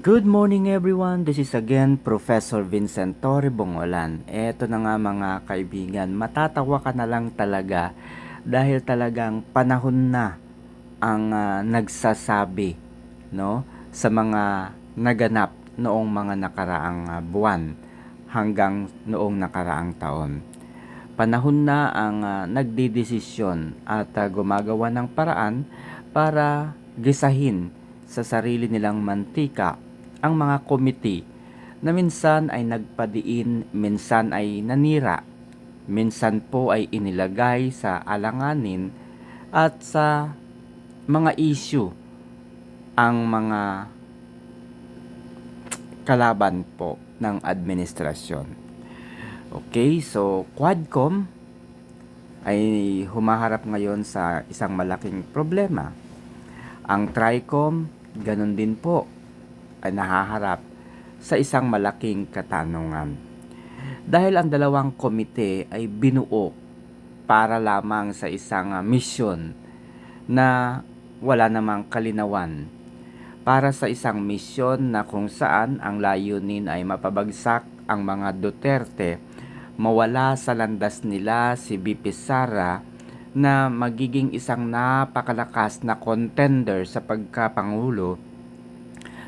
Good morning everyone, this is again Professor Vincent Torre Bongolan. Eto na nga mga kaibigan, matatawa ka na lang talaga dahil talagang panahon na ang nagsasabi no, sa mga naganap noong mga nakaraang buwan hanggang noong nakaraang taon. Panahon na ang nagdidesisyon at gumagawa ng paraan para gisahin sa sarili nilang mantika ang mga komite na minsan ay nagpadiin, minsan ay nanira, minsan po ay inilagay sa alanganin at sa mga issue ang mga kalaban po ng administrasyon. Okay, so Quadcom ay humaharap ngayon sa isang malaking problema. Ang Tricom, ganun din po, ay nahaharap sa isang malaking katanungan. Dahil ang dalawang komite ay binuo para lamang sa isang misyon na wala namang kalinawan. Para sa isang misyon na kung saan ang layunin ay mapabagsak ang mga Duterte, mawala sa landas nila si VP Sara na magiging isang napakalakas na contender sa pagkapangulo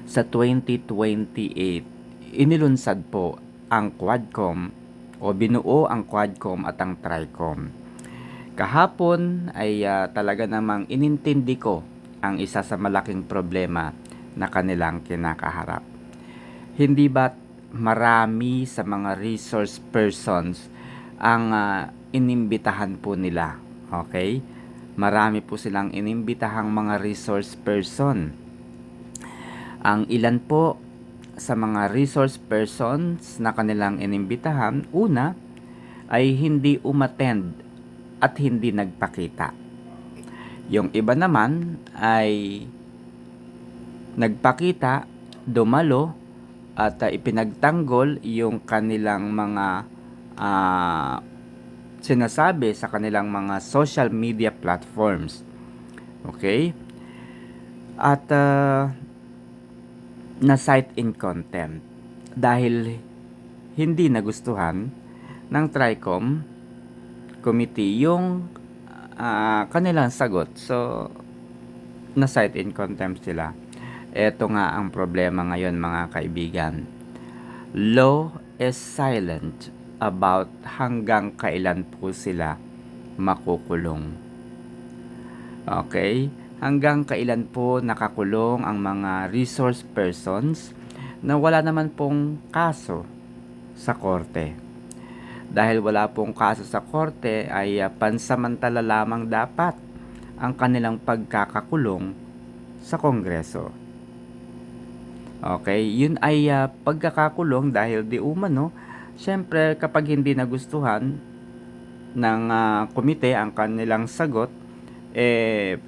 sa 2028. Inilunsad po ang Quadcom o binuo ang Quadcom at ang Tricom. Kahapon ay talaga namang inintindi ko ang isa sa malaking problema na kanilang kinakaharap. Hindi ba marami sa mga resource persons ang inimbitahan po nila? Okay? Marami po silang inimbitahang mga resource person. Ang ilan po sa mga resource persons na kanilang inimbitahan, una ay hindi umattend at hindi nagpakita. Yung iba naman ay nagpakita, dumalo at ipinagtanggol yung kanilang mga sinasabi sa kanilang mga social media platforms. Okay? At na-cite in contempt dahil hindi nagustuhan ng Tricom committee yung kanilang sagot. So, na-cite in contempt sila. Ito nga ang problema ngayon mga kaibigan. Law is silent about hanggang kailan po sila makukulong. Okay? Hanggang kailan po nakakulong ang mga resource persons na wala naman pong kaso sa korte. Dahil wala pong kaso sa korte ay pansamantala lamang dapat ang kanilang pagkakakulong sa Kongreso. Okay, yun ay pagkakakulong dahil di umano, syempre kapag hindi nagustuhan ng komite ang kanilang sagot,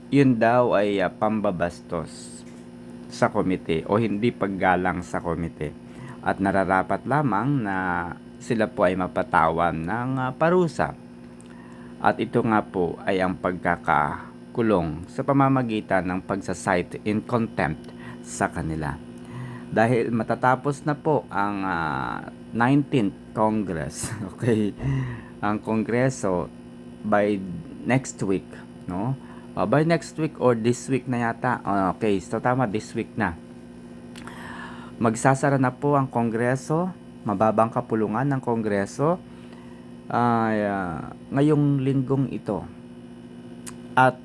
yun daw ay pambabastos sa komite o hindi paggalang sa komite at nararapat lamang na sila po ay mapatawan ng parusa at ito nga po ay ang pagkakakulong sa pamamagitan ng pagsasite in contempt sa kanila dahil matatapos na po ang 19th Congress. Okay, ang Kongreso by next week, no? By next week or this week na yata. Okay, so tama, this week na. Magsasara na po ang Kongreso, mababang kapulungan ng Kongreso ngayong linggong ito. At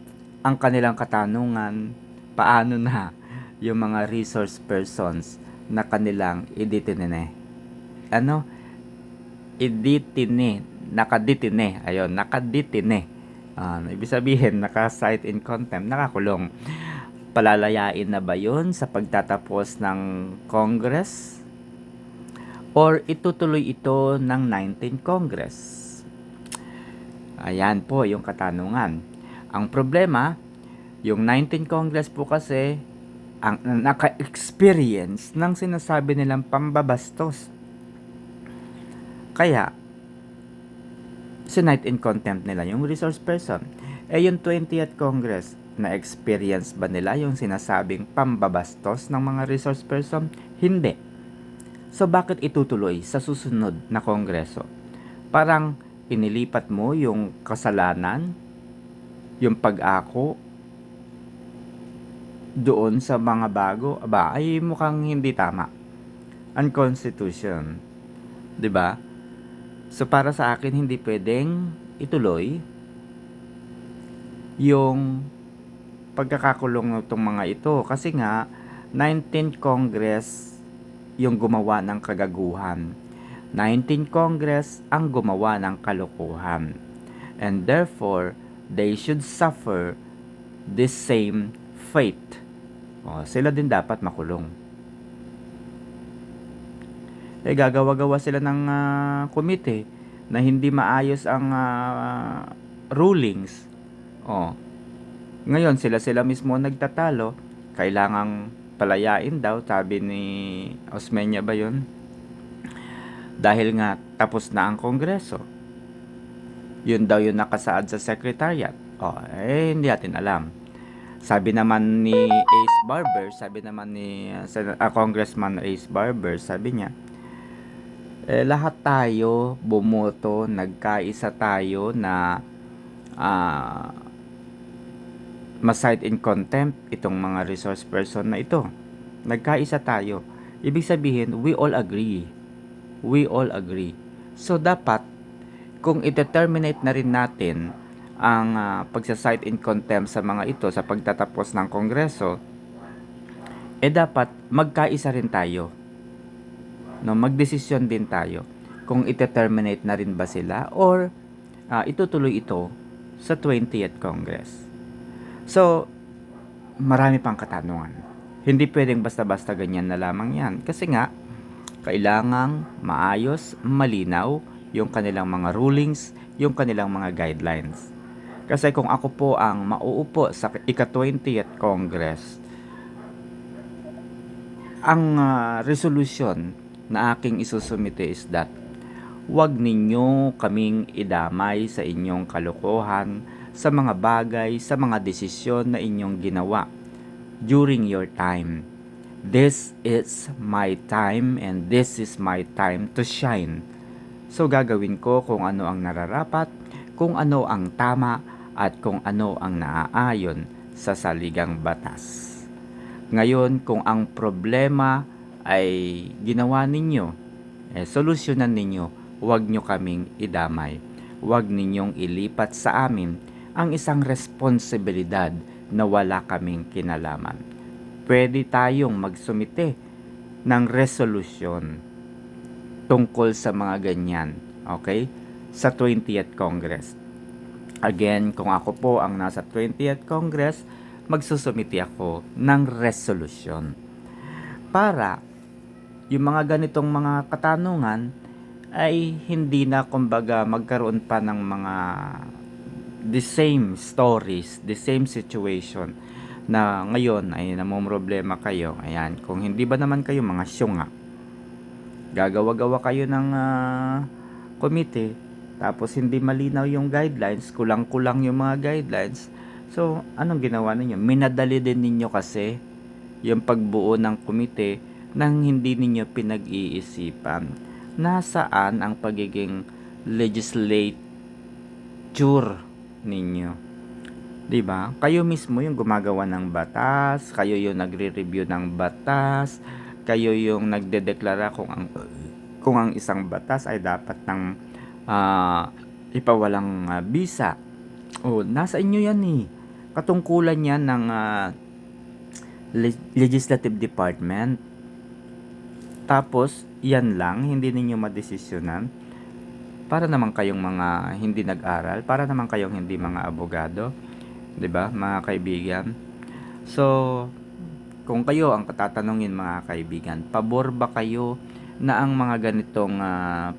ang kanilang katanungan, paano na yung mga resource persons na kanilang iditine? Nakaditine. Ayun, nakaditine. Ibig sabihin, naka-cite in contempt, nakakulong. Palalayain na ba yun sa pagtatapos ng Congress? Or itutuloy ito ng 19th Congress? Ayan po yung katanungan. Ang problema, yung 19th Congress po kasi ang naka-experience ng sinasabi nilang pambabastos. Kaya, sinite in contempt nila yung resource person. Yung 20th Congress, Na-experience ba nila yung sinasabing pambabastos ng mga resource person? Hindi. So bakit itutuloy sa susunod na kongreso? Parang inilipat mo yung kasalanan, yung pag-ako doon sa mga bago, ay mukhang hindi tama. Unconstitution, 'di ba? So para sa akin hindi pwedeng ituloy yung pagkakakulong ng mga ito kasi nga 19th Congress yung gumawa ng kagaguhan. 19th Congress ang gumawa ng kalokohan. And therefore, they should suffer the same fate. Sila din dapat makulong. Gagawa-gawa sila ng komite na hindi maayos ang rulings. Ngayon, sila mismo nagtatalo. Kailangang palayain daw, sabi ni Osmeña ba yun? Dahil nga tapos na ang kongreso. Yun daw yung nakasaad sa secretariat. Hindi natin alam. Sabi naman ni Ace Barber, sabi naman ni Congressman Ace Barber, sabi niya, lahat tayo bumoto, nagkaisa tayo na ma-cite in contempt itong mga resource person na ito. Nagkaisa tayo. Ibig sabihin, we all agree. We all agree. So, dapat, kung i-determinate na rin natin ang pagsa-cite in contempt sa mga ito sa pagtatapos ng kongreso, dapat magkaisa rin tayo. Magdesisyon din tayo kung i-determinate na rin ba sila or itutuloy ito sa 20th Congress. So, marami pang katanungan. Hindi pwedeng basta-basta ganyan na lamang yan. Kasi nga, kailangang maayos, malinaw yung kanilang mga rulings, yung kanilang mga guidelines. Kasi kung ako po ang mauupo sa ika-20th Congress, ang resolution na aking isusumite is that huwag ninyo kaming idamay sa inyong kalokohan, sa mga bagay, sa mga desisyon na inyong ginawa during your time. This is my time and this is my time to shine. So gagawin ko kung ano ang nararapat, kung ano ang tama, at kung ano ang naaayon sa saligang batas. Ngayon, kung ang problema ay ginawa ninyo, solusyonan ninyo, huwag nyo kaming idamay. Huwag ninyong ilipat sa amin ang isang responsibilidad na wala kaming kinalaman. Pwede tayong magsumite ng resolusyon tungkol sa mga ganyan, okay? Sa 20th Congress. Again, kung ako po ang nasa 20th Congress, magsusumite ako ng resolusyon para yung mga ganitong mga katanungan ay hindi na kumbaga magkaroon pa ng mga the same stories, the same situation na ngayon ay namomroblema kayo. Ayan, kung hindi ba naman kayo mga syunga, gagawa-gawa kayo ng komite, tapos hindi malinaw yung guidelines, kulang-kulang yung mga guidelines. So, anong ginawa ninyo? Minadali din ninyo kasi yung pagbuo ng komite nang hindi ninyo pinag-iisipan. Nasaan ang pagiging legislature ninyo? 'Di ba? Kayo mismo yung gumagawa ng batas, kayo yung nagre-review ng batas, kayo yung nagdedeklara kung ang isang batas ay dapat ng ipawalang bisa. Nasa inyo yan eh. Katungkulan yan ng Legislative Department. Tapos, yan lang, hindi ninyo madesisyonan. Para naman kayong mga hindi nag-aral, para naman kayong hindi mga abogado, 'di ba, mga kaibigan? So, kung kayo ang tatanungin mga kaibigan, pabor ba kayo na ang mga ganitong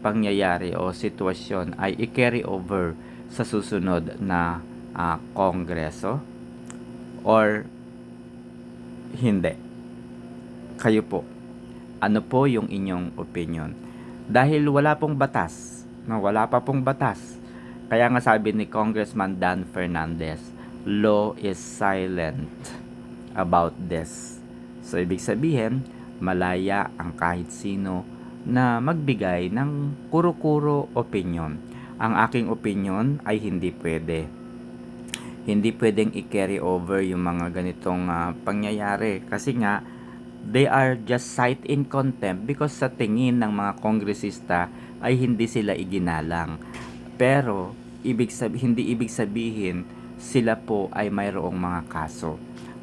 pangyayari o sitwasyon ay i-carry over sa susunod na kongreso or hindi? Kayo po, ano po yung inyong opinion? Dahil wala pong batas, wala pa pong batas. Kaya nga sabi ni Congressman Dan Fernandez, law is silent about this. So, ibig sabihin, malaya ang kahit sino na magbigay ng kuro-kuro opinion. Ang aking opinion ay hindi pwede. Hindi pwedeng i-carry over yung mga ganitong pangyayari kasi nga they are just cite in contempt because sa tingin ng mga kongresista ay hindi sila iginalang. Pero hindi ibig sabihin sila po ay mayroong mga kaso.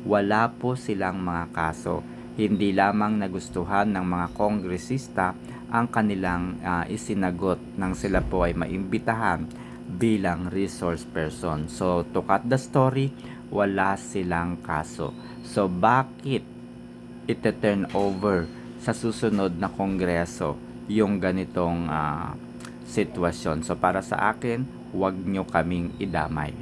Wala po silang mga kaso. Hindi lamang nagustuhan ng mga kongresista ang kanilang isinagot nang sila po ay maimbitahan bilang resource person. So, to cut the story, wala silang kaso. So, bakit ite-turn over sa susunod na kongreso yung ganitong sitwasyon? So, para sa akin, huwag nyo kaming idamay.